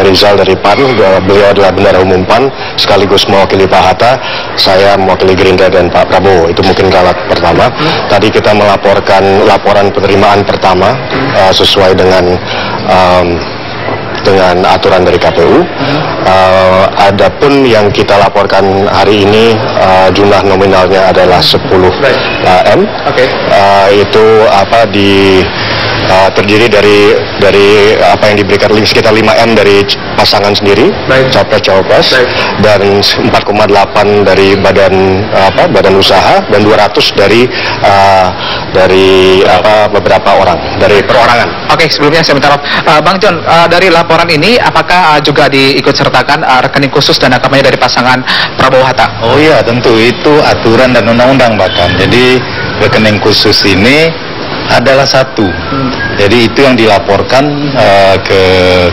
Rizal dari PAN, beliau adalah bendahara umum PAN, sekaligus mewakili Pak Hatta, saya mewakili Gerindra dan Pak Prabowo. Itu mungkin kala pertama. Tadi kita melaporkan laporan penerimaan pertama sesuai dengan aturan dari KPU. Adapun yang kita laporkan hari ini jumlah nominalnya adalah 10 M. Itu terdiri dari apa yang diberikan sekitar 5 M dari pasangan sendiri, capres-cawapres, dan 4,8 dari badan usaha, dan 200 dari beberapa orang, dari perorangan. Oke, sebelumnya saya minta maaf, Bang John, dari laporan ini apakah juga diikut sertakan rekening khusus dana kampanye dari pasangan Prabowo Hatta? Oh iya, tentu itu aturan dan undang-undang bahkan. Jadi rekening khusus ini adalah satu. Jadi itu yang dilaporkan ke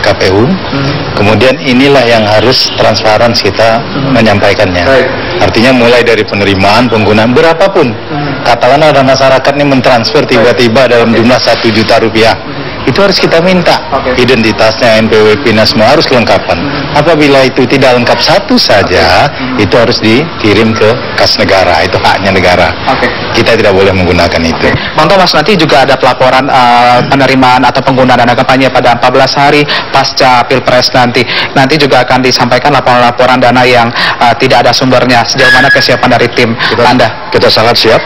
KPU. Kemudian inilah yang harus transparan kita menyampaikannya. Artinya mulai dari penerimaan, penggunaan berapapun. Katakanlah ada masyarakat ini mentransfer tiba-tiba dalam jumlah 1 juta rupiah. Itu harus kita minta identitasnya, NPWP, semua harus kelengkapan. Apabila itu tidak lengkap satu saja, itu harus dikirim ke kas negara, itu haknya negara. Kita tidak boleh menggunakan itu. Bang Thomas, nanti juga ada pelaporan penerimaan atau penggunaan dana kampanye pada 14 hari pasca Pilpres nanti. Nanti juga akan disampaikan laporan-laporan dana yang tidak ada sumbernya. Sejauh mana kesiapan dari tim Anda? Kita sangat siap.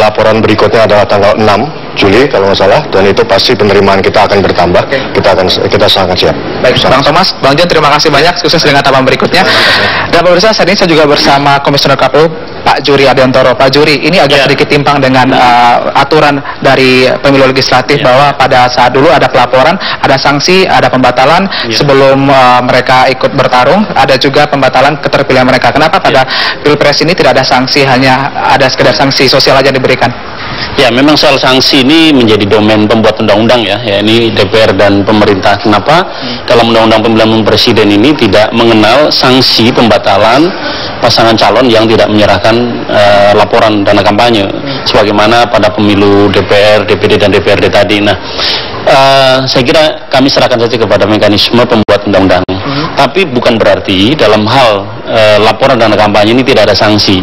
Laporan berikutnya adalah tanggal 6 Juli kalau nggak salah, dan itu pasti penerimaan kita akan bertambah. Kita sangat siap. Baik, Bang Thomas, Bang John, terima kasih banyak, sukses dengan tahapan berikutnya. Dan pemirsa, saat ini saya juga bersama Komisioner KPU Pak Juri Adiantoro. Pak Juri, ini agak sedikit timpang dengan aturan dari pemilu legislatif bahwa pada saat dulu ada pelaporan, ada sanksi, ada pembatalan sebelum mereka ikut bertarung, ada juga pembatalan keterpilihan mereka. Kenapa pada Pilpres ini tidak ada sanksi, hanya ada sekedar sanksi sosial aja diberikan? Ya, memang soal sanksi ini menjadi domain pembuat undang-undang ya ini DPR dan pemerintah. Kenapa dalam Undang-Undang Pemilihan Umum Presiden ini tidak mengenal sanksi pembatalan pasangan calon yang tidak menyerahkan laporan dana kampanye sebagaimana pada pemilu DPR, DPD dan DPRD tadi. Nah, saya kira kami serahkan saja kepada mekanisme pembuat undang-undang. Tapi bukan berarti dalam hal laporan dana kampanye ini tidak ada sanksi.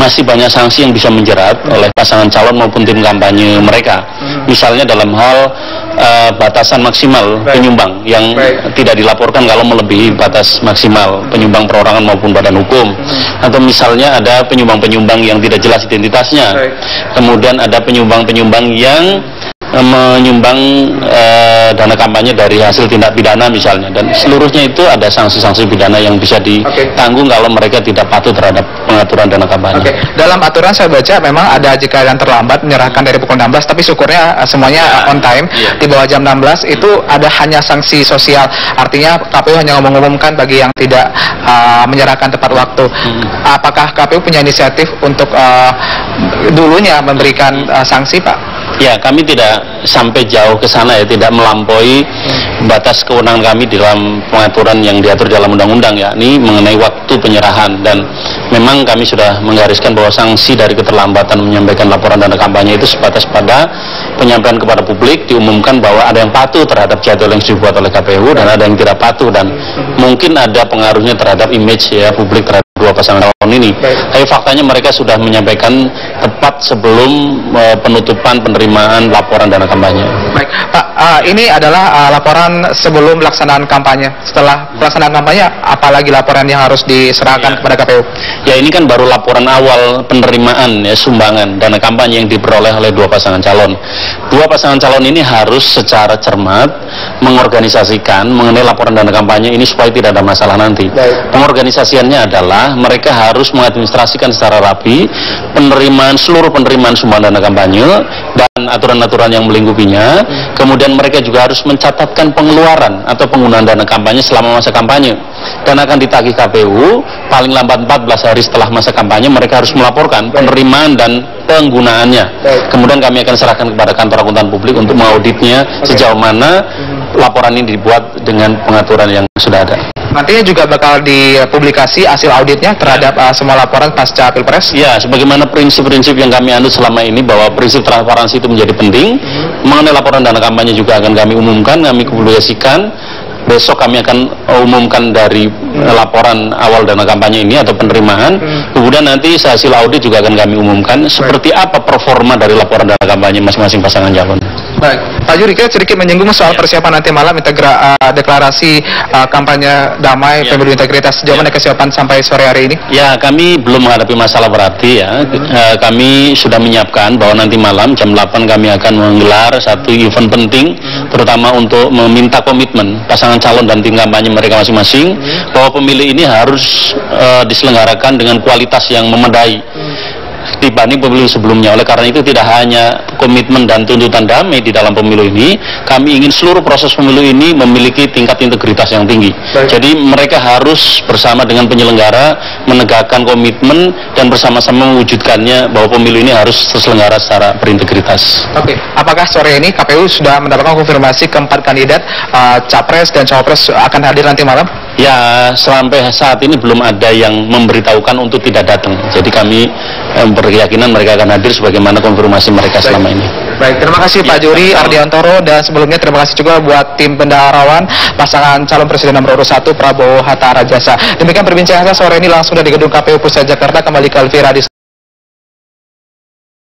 Masih banyak sanksi yang bisa menjerat oleh pasangan calon maupun tim kampanye mereka. Misalnya dalam hal batasan maksimal penyumbang yang tidak dilaporkan kalau melebihi batas maksimal penyumbang perorangan maupun badan hukum. Atau misalnya ada penyumbang-penyumbang yang tidak jelas identitasnya. Kemudian ada penyumbang-penyumbang yang menyumbang dana kampanye dari hasil tindak pidana misalnya, dan seluruhnya itu ada sanksi-sanksi pidana yang bisa ditanggung kalau mereka tidak patuh terhadap pengaturan dana kampanye. Dalam aturan saya baca memang ada jika yang terlambat menyerahkan dari pukul 16, tapi syukurnya semuanya on time. Di bawah jam 16 itu ada hanya sanksi sosial, artinya KPU hanya mengumumkan bagi yang tidak menyerahkan tepat waktu. Apakah KPU punya inisiatif untuk dulunya memberikan sanksi, Pak? Ya, kami tidak sampai jauh ke sana ya, tidak melampaui batas kewenangan kami dalam pengaturan yang diatur dalam undang-undang yakni mengenai waktu penyerahan, dan memang kami sudah menggariskan bahwa sanksi dari keterlambatan menyampaikan laporan dana kampanye itu sebatas pada penyampaian kepada publik, diumumkan bahwa ada yang patuh terhadap jadwal yang dibuat oleh KPU dan ada yang tidak patuh, dan mungkin ada pengaruhnya terhadap image ya publik terhadap dua pasangan calon ini. Tapi faktanya mereka sudah menyampaikan tepat sebelum penutupan penerimaan laporan dana kampanye. Baik, Pak, ini adalah laporan sebelum pelaksanaan kampanye. Setelah pelaksanaan kampanye, apalagi laporan yang harus diserahkan kepada KPU? Ya, ini kan baru laporan awal penerimaan ya sumbangan dana kampanye yang diperoleh oleh dua pasangan calon. Dua pasangan calon ini harus secara cermat mengorganisasikan mengenai laporan dana kampanye ini supaya tidak ada masalah nanti. Pengorganisasiannya adalah mereka harus mengadministrasikan secara rapi seluruh penerimaan sumbangan dana kampanye dan aturan-aturan yang melingkupinya. Kemudian mereka juga harus mencatatkan pengeluaran atau penggunaan dana kampanye selama masa kampanye, dan akan ditagih KPU paling lambat 14 hari setelah masa kampanye. Mereka harus melaporkan penerimaan dan penggunaannya. Kemudian kami akan serahkan kepada kantor akuntan publik untuk mengauditnya sejauh mana laporan ini dibuat dengan pengaturan yang sudah ada. Nantinya juga bakal dipublikasi hasil auditnya terhadap semua laporan pasca Pilpres? Ya, sebagaimana prinsip-prinsip yang kami anut selama ini bahwa prinsip transparansi itu menjadi penting. Mengenai laporan dana kampanye juga akan kami umumkan, kami publikasikan. besok kami akan umumkan dari laporan awal dana kampanye ini atau penerimaan. Kemudian nanti hasil audit juga akan kami umumkan seperti apa performa dari laporan dana kampanye masing-masing pasangan calon. Baik, Pak Juri, kita sedikit menyinggung soal persiapan nanti malam deklarasi kampanye damai pemilu integritas. Sejauh mana kesiapan sampai sore hari ini? Ya, kami belum menghadapi masalah berarti ya. Kami sudah menyiapkan bahwa nanti malam jam 8 kami akan menggelar satu event penting, terutama untuk meminta komitmen pasangan calon dan tim kampanye mereka masing-masing bahwa pemilu ini harus diselenggarakan dengan kualitas yang memadai dibanding pemilu sebelumnya. Oleh karena itu tidak hanya komitmen dan tuntutan damai di dalam pemilu ini, kami ingin seluruh proses pemilu ini memiliki tingkat integritas yang tinggi. Jadi mereka harus bersama dengan penyelenggara menegakkan komitmen dan bersama-sama mewujudkannya bahwa pemilu ini harus terselenggara secara berintegritas. Oke, apakah sore ini KPU sudah mendapatkan konfirmasi keempat kandidat capres dan cawapres akan hadir nanti malam? Ya, sampai saat ini belum ada yang memberitahukan untuk tidak datang. Jadi kami berkeyakinan mereka akan hadir sebagaimana konfirmasi mereka selama ini. Baik, terima kasih Pak Juri Ardiantoro, dan sebelumnya terima kasih juga buat tim bendaharawan pasangan calon presiden nomor urut 1 Prabowo Hatta Rajasa. Demikian perbincangan saya sore ini langsung dari gedung KPU Pusat Jakarta. Kembali ke Elvira di